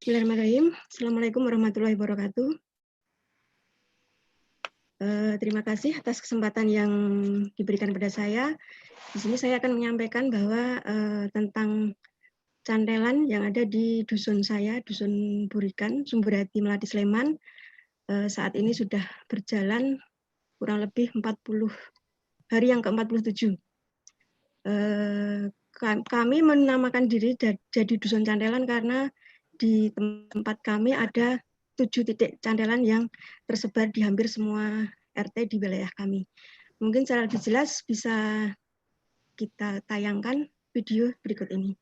Bismillahirrahmanirrahim. Assalamualaikum warahmatullahi wabarakatuh. Terima kasih atas kesempatan yang diberikan kepada saya. Di sini saya akan menyampaikan bahwa tentang cantelan yang ada di dusun saya, Dusun Burikan, Sumberhati, Melati, Sleman. Saat ini sudah berjalan kurang lebih 40 hari yang ke-47. Kami menamakan diri jadi Dusun Cantelan karena di tempat kami ada 7 titik cantelan yang tersebar di hampir semua RT di wilayah kami. Mungkin secara lebih jelas bisa kita tayangkan video berikut ini.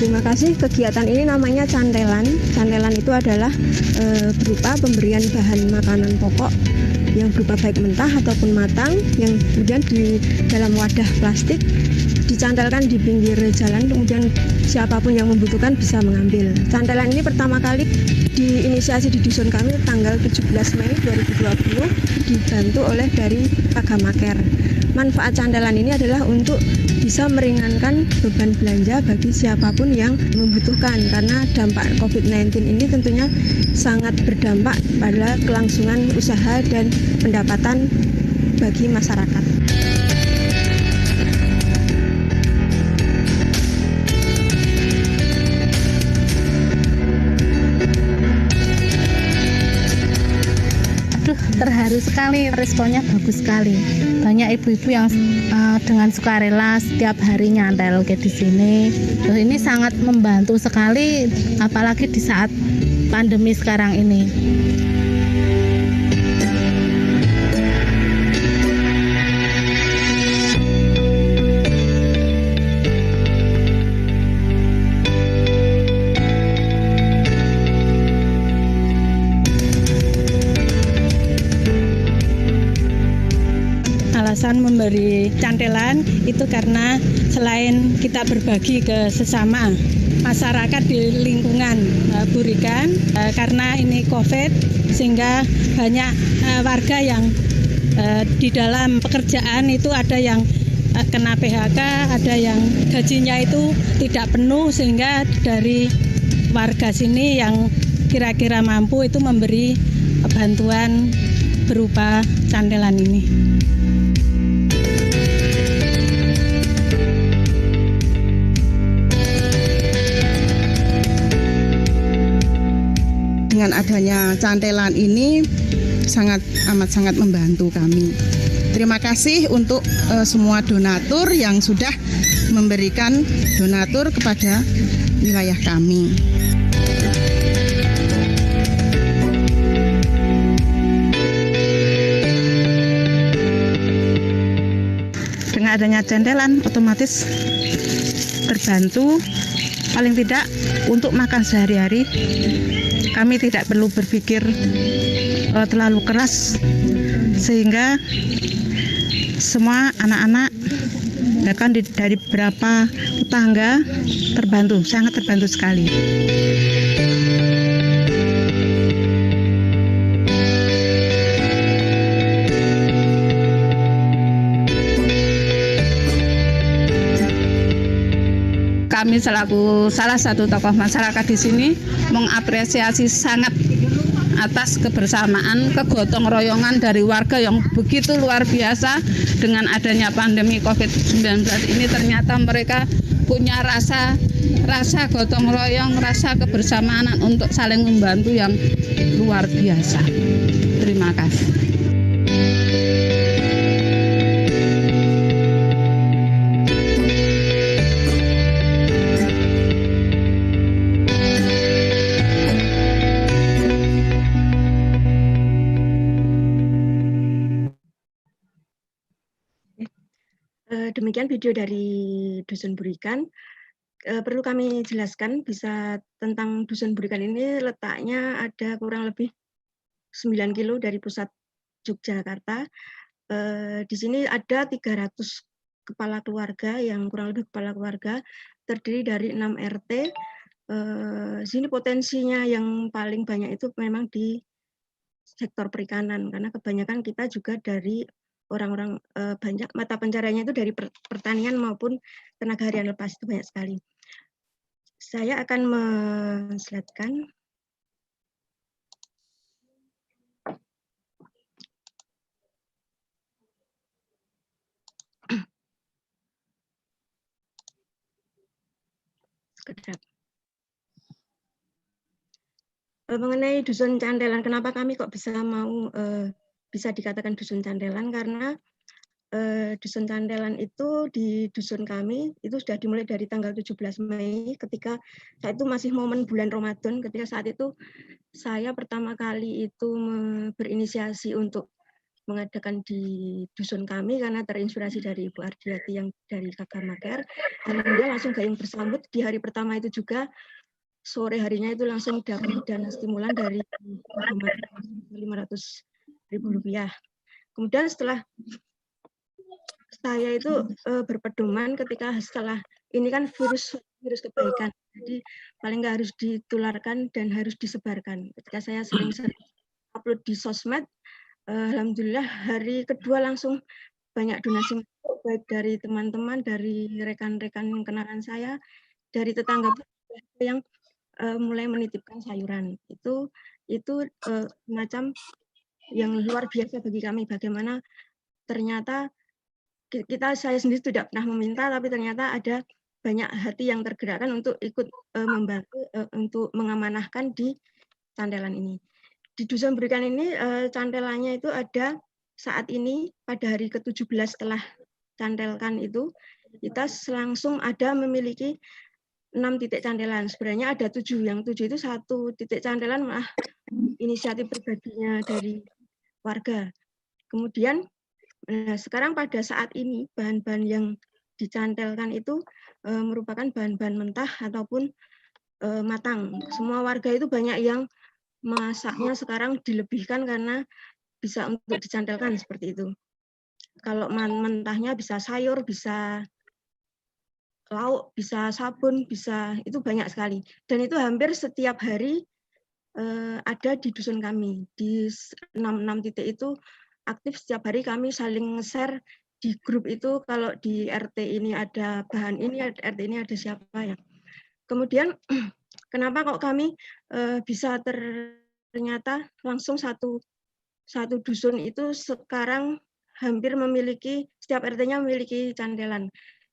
Terima kasih. Kegiatan ini namanya cantelan. Cantelan itu adalah berupa pemberian bahan makanan pokok yang berupa baik mentah ataupun matang yang kemudian di dalam wadah plastik dicantelkan di pinggir jalan, kemudian siapapun yang membutuhkan bisa mengambil. Cantelan ini pertama kali diinisiasi di dusun kami tanggal 17 Mei 2020 dibantu oleh dari Agamaker. Manfaat cantelan ini adalah untuk bisa meringankan beban belanja bagi siapapun yang membutuhkan, karena dampak COVID-19 ini tentunya sangat berdampak pada kelangsungan usaha dan pendapatan bagi masyarakat. Terharu sekali, responnya bagus sekali. Banyak ibu-ibu yang dengan sukarela setiap hari nyantel kayak di sini. Terus ini sangat membantu sekali, apalagi di saat pandemi sekarang ini. Alasan memberi cantelan itu karena selain kita berbagi ke sesama masyarakat di lingkungan Burikan, karena ini COVID sehingga banyak warga yang di dalam pekerjaan itu ada yang kena PHK, ada yang gajinya itu tidak penuh, sehingga dari warga sini yang kira-kira mampu itu memberi bantuan berupa cantelan ini. Dengan adanya cantelan ini sangat membantu kami. Terima kasih untuk semua donatur yang sudah memberikan donatur kepada wilayah kami. Dengan adanya cantelan otomatis terbantu, paling tidak untuk makan sehari-hari. Kami tidak perlu berpikir terlalu keras, sehingga semua anak-anak bahkan dari beberapa tetangga terbantu, sangat terbantu sekali. Kami selaku salah satu tokoh masyarakat di sini mengapresiasi sangat atas kebersamaan, kegotong royongan dari warga yang begitu luar biasa. Dengan adanya pandemi COVID-19 ini ternyata mereka punya rasa gotong royong, rasa kebersamaan untuk saling membantu yang luar biasa. Terima kasih. Demikian video dari Dusun Burikan. Perlu kami jelaskan tentang Dusun Burikan ini letaknya ada kurang lebih 9 kilo dari pusat Yogyakarta. Di sini ada 300 kepala keluarga yang kurang lebih kepala keluarga, terdiri dari 6 RT. Sini potensinya yang paling banyak itu memang di sektor perikanan, karena kebanyakan kita juga dari orang-orang banyak mata pencariannya itu dari pertanian maupun tenaga harian lepas, itu banyak sekali. Saya akan men-slide-kan. Sekedap. Mengenai Dusun Candelan, kenapa kami kok bisa bisa dikatakan Dusun Candelan? Karena Dusun Candelan itu di dusun kami itu sudah dimulai dari tanggal 17 Mei ketika saat itu masih momen bulan Ramadan, ketika saat itu saya pertama kali itu berinisiasi untuk mengadakan di dusun kami karena terinspirasi dari Ibu Ardiati yang dari Kakamaker. Alhamdulillah langsung gayung bersambut di hari pertama itu juga, sore harinya itu langsung dapat dana stimulan dari Rp500.000. Kemudian setelah saya itu berpedoman setelah ini kan virus kebaikan, jadi paling nggak harus ditularkan dan harus disebarkan. Ketika saya sering upload di sosmed, alhamdulillah hari kedua langsung banyak donasi baik dari teman-teman, dari rekan-rekan kenalan saya, dari tetangga yang mulai menitipkan sayuran. Itu semacam yang luar biasa bagi kami, bagaimana ternyata saya sendiri tidak pernah meminta, tapi ternyata ada banyak hati yang tergerakkan untuk ikut membantu untuk mengamanahkan di candelan ini. Di Dusun Burikan ini candelannya itu ada saat ini pada hari ke-17 setelah candelkan itu, kita langsung ada memiliki 6 titik candelan. Sebenarnya ada 7. Yang 7 itu 1 titik candelan malah inisiatif pribadinya dari warga. Kemudian sekarang pada saat ini bahan-bahan yang dicantelkan itu merupakan bahan-bahan mentah ataupun matang. Semua warga itu banyak yang masaknya sekarang dilebihkan karena bisa untuk dicantelkan seperti itu. Kalau mentahnya bisa sayur, bisa lauk, bisa sabun, bisa itu banyak sekali. Dan itu hampir setiap hari ada di dusun kami. Di 6 titik itu aktif setiap hari, kami saling share di grup itu, kalau di RT ini ada bahan ini, RT ini ada siapa ya. Kemudian kenapa kok kami bisa ternyata langsung satu dusun itu sekarang hampir memiliki, setiap RT-nya memiliki candelan.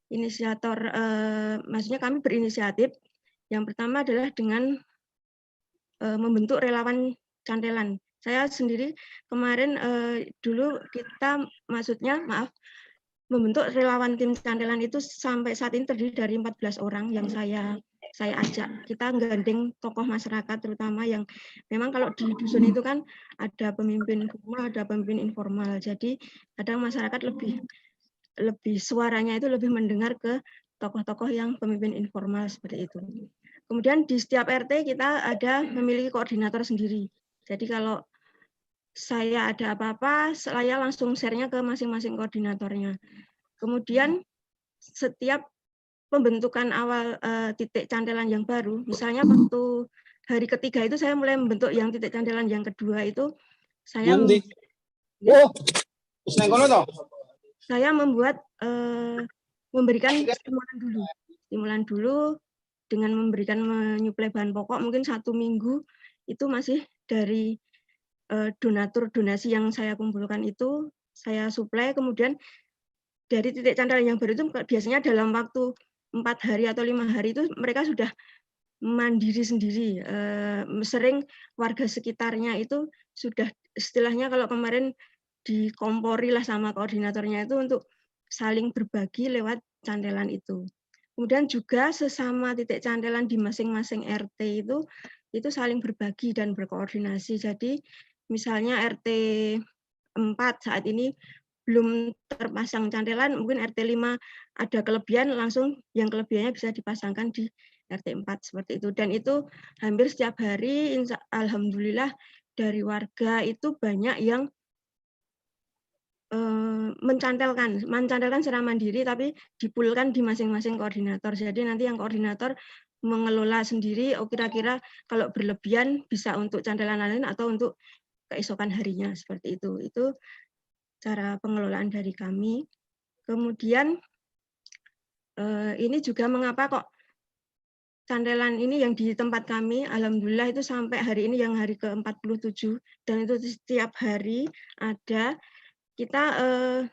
Inisiator, maksudnya kami berinisiatif. Yang pertama adalah dengan membentuk relawan candelan. Saya sendiri kemarin dulu kita membentuk relawan tim candelan itu sampai saat ini terdiri dari 14 orang yang saya ajak. Kita gandeng tokoh masyarakat terutama yang memang kalau di dusun itu kan ada pemimpin formal, ada pemimpin informal. Jadi kadang masyarakat lebih suaranya itu lebih mendengar ke tokoh-tokoh yang pemimpin informal seperti itu. Kemudian di setiap RT kita ada memiliki koordinator sendiri. Jadi kalau saya ada apa-apa, saya langsung share-nya ke masing-masing koordinatornya. Kemudian setiap pembentukan awal titik candelan yang baru, misalnya waktu hari ketiga itu saya mulai membentuk yang titik candelan yang kedua itu, saya membuat memberikan stimulan dulu dengan menyuplai bahan pokok, mungkin 1 minggu itu masih dari donatur donasi yang saya kumpulkan itu saya suplai. Kemudian dari titik candelan yang baru itu biasanya dalam waktu 4 hari atau 5 hari itu mereka sudah mandiri sendiri. Sering warga sekitarnya itu sudah istilahnya kalau kemarin dikompori lah sama koordinatornya itu untuk saling berbagi lewat candelan itu. Kemudian juga sesama titik candelan di masing-masing RT itu saling berbagi dan berkoordinasi. Jadi misalnya RT 4 saat ini belum terpasang cantelan, mungkin RT 5 ada kelebihan, langsung yang kelebihannya bisa dipasangkan di RT 4 seperti itu. Dan itu hampir setiap hari, alhamdulillah dari warga itu banyak yang mencantelkan secara mandiri, tapi dipulkan di masing-masing koordinator. Jadi nanti yang koordinator mengelola sendiri, kira-kira kalau berlebihan bisa untuk cantelan lain atau untuk keesokan harinya, seperti itu. Itu cara pengelolaan dari kami. Kemudian ini juga mengapa kok cantelan ini yang di tempat kami, alhamdulillah itu sampai hari ini yang hari ke-47, dan itu setiap hari ada.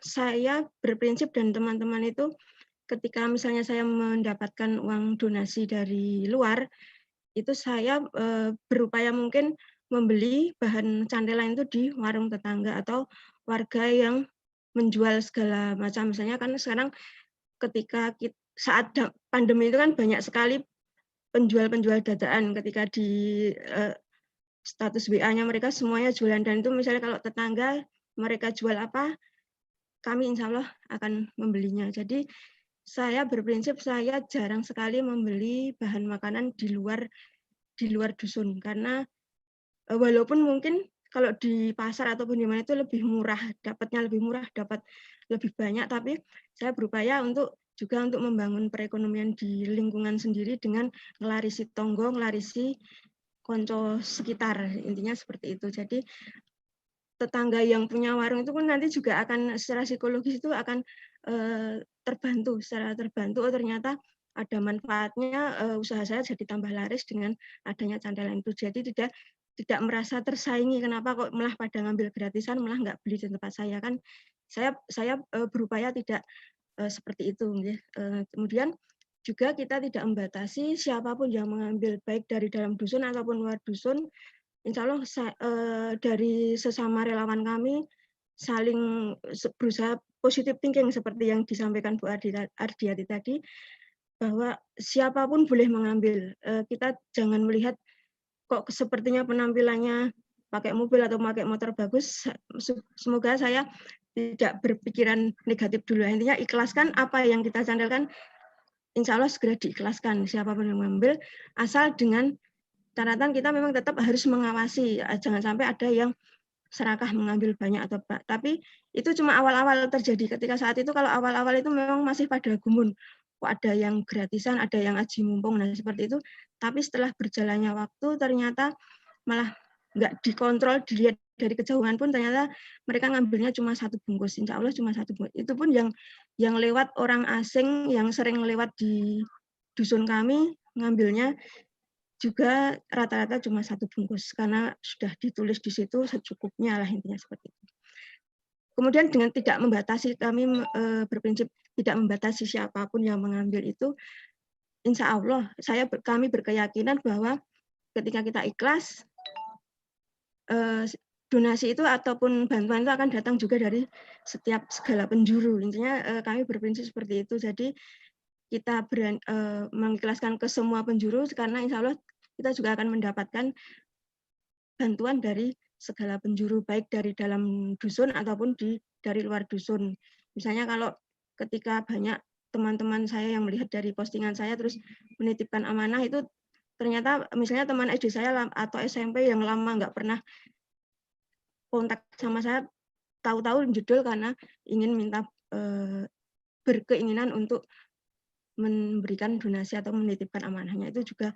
Saya berprinsip dan teman-teman itu ketika misalnya saya mendapatkan uang donasi dari luar, itu saya berupaya mungkin membeli bahan cantelan itu di warung tetangga atau warga yang menjual segala macam. Misalnya kan sekarang ketika saat pandemi itu kan banyak sekali penjual-penjual dadaan, ketika di status WA-nya mereka semuanya jualan, dan itu misalnya kalau tetangga mereka jual apa, kami insya Allah akan membelinya. Jadi saya berprinsip saya jarang sekali membeli bahan makanan di luar dusun, karena walaupun mungkin kalau di pasar ataupun di mana itu lebih murah, dapatnya lebih murah, dapat lebih banyak, tapi saya berupaya untuk membangun perekonomian di lingkungan sendiri dengan ngelarisi tonggo, ngelarisi konco sekitar, intinya seperti itu. Jadi tetangga yang punya warung itu pun nanti juga akan secara psikologis itu akan terbantu, oh ternyata ada manfaatnya, usaha saya jadi tambah laris dengan adanya cantelan itu. Jadi tidak merasa tersaingi, kenapa kok malah pada ngambil gratisan, malah nggak beli di tempat saya. Kan saya berupaya tidak seperti itu. Kemudian juga kita tidak membatasi siapapun yang mengambil, baik dari dalam dusun ataupun luar dusun. Insya Allah dari sesama relawan kami saling berusaha positive thinking seperti yang disampaikan Bu Ardiati tadi, bahwa siapapun boleh mengambil. Kita jangan melihat kok sepertinya penampilannya pakai mobil atau pakai motor bagus. Semoga saya tidak berpikiran negatif dulu. Intinya ikhlaskan apa yang kita candelkan, insya Allah segera diikhlaskan siapapun yang mengambil, asal dengan catatan kita memang tetap harus mengawasi, jangan sampai ada yang serakah mengambil banyak atau apa. Tapi itu cuma awal-awal terjadi. Ketika saat itu kalau awal-awal itu memang masih pada gumun, kok ada yang gratisan, ada yang aji mumpung, nah seperti itu. Tapi setelah berjalannya waktu ternyata malah nggak dikontrol, dilihat dari kejauhan pun ternyata mereka ngambilnya cuma 1 bungkus, insya Allah cuma 1 bungkus. Itu pun yang lewat orang asing yang sering lewat di dusun kami ngambilnya juga rata-rata cuma 1 bungkus, karena sudah ditulis di situ secukupnya lah, intinya seperti itu. Kemudian dengan tidak membatasi, kami berprinsip tidak membatasi siapapun yang mengambil itu, insya Allah kami berkeyakinan bahwa ketika kita ikhlas, donasi itu ataupun bantuan itu akan datang juga dari segala penjuru. Intinya kami berprinsip seperti itu. Jadi kita mengikhlaskan ke semua penjuru, karena insya Allah kita juga akan mendapatkan bantuan dari segala penjuru, baik dari dalam dusun ataupun dari luar dusun. Misalnya kalau ketika banyak teman-teman saya yang melihat dari postingan saya terus menitipkan amanah, itu ternyata misalnya teman SD saya atau SMP yang lama nggak pernah kontak sama saya, tahu-tahu judul karena ingin minta berkeinginan untuk memberikan donasi atau menitipkan amanahnya. Itu juga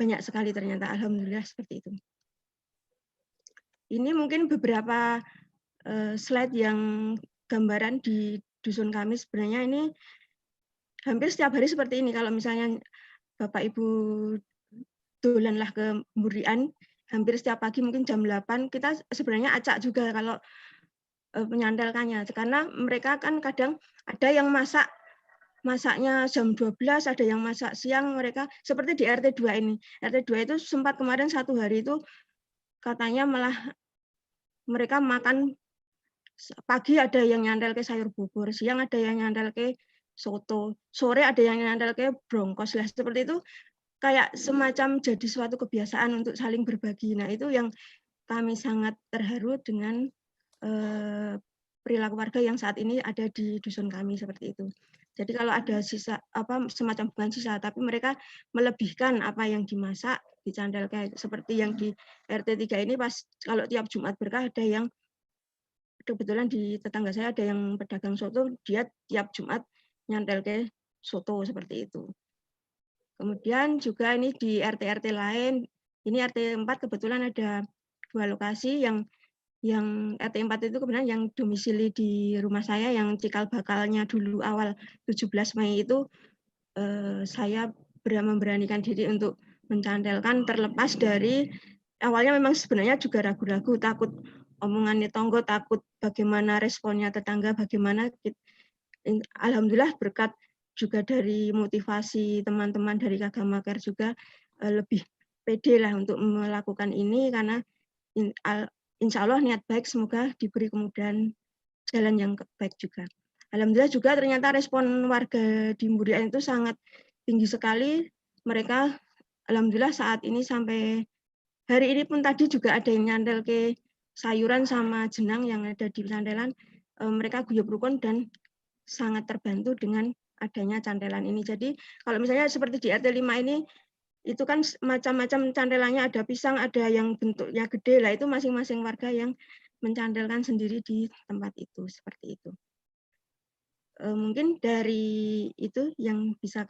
banyak sekali ternyata, alhamdulillah seperti itu. Ini mungkin beberapa slide yang gambaran di dusun kami. Sebenarnya ini hampir setiap hari seperti ini. Kalau misalnya Bapak Ibu dolanlah ke Burian, hampir setiap pagi mungkin jam 8, kita sebenarnya acak juga kalau menyantelkannya. Karena mereka kan kadang ada yang masaknya jam 12, ada yang masak siang, mereka seperti di RT 2 ini. RT 2 itu sempat kemarin 1 hari itu katanya malah mereka makan pagi ada yang nyantel ke sayur bubur, siang ada yang nyantel ke soto, sore ada yang nyantel ke brongkos lah. Seperti itu kayak semacam jadi suatu kebiasaan untuk saling berbagi. Nah, itu yang kami sangat terharu dengan perilaku warga yang saat ini ada di dusun kami seperti itu. Jadi kalau ada sisa semacam bukan sisa, tapi mereka melebihkan apa yang dimasak dicandelkan seperti yang di RT 3 ini pas kalau tiap Jumat berkah ada yang kebetulan di tetangga saya ada yang pedagang soto, dia tiap Jumat nyantel ke soto seperti itu. Kemudian juga ini di RT-RT lain, ini RT 4 kebetulan ada 2 lokasi yang RT 4 itu kebetulan yang domisili di rumah saya yang cikal bakalnya dulu awal 17 Mei itu saya memberanikan diri untuk mencantelkan terlepas dari awalnya memang sebenarnya juga ragu-ragu, takut omongannya tonggo, takut bagaimana responnya tetangga, bagaimana alhamdulillah berkat juga dari motivasi teman-teman dari Kagama Care juga lebih pede lah untuk melakukan ini karena insya Allah niat baik semoga diberi kemudahan jalan yang baik juga. Alhamdulillah juga ternyata respon warga di Mburian itu sangat tinggi sekali. Mereka alhamdulillah saat ini sampai hari ini pun tadi juga ada yang nyandel ke sayuran sama jenang yang ada di cantelan. Mereka guyub rukun dan sangat terbantu dengan adanya cantelan ini. Jadi kalau misalnya seperti di RT 5 ini itu kan macam-macam cantelannya, ada pisang, ada yang bentuknya gede lah, itu masing-masing warga yang mencantelkan sendiri di tempat itu seperti itu. Mungkin dari itu yang bisa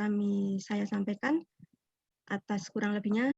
saya sampaikan. Atas kurang lebihnya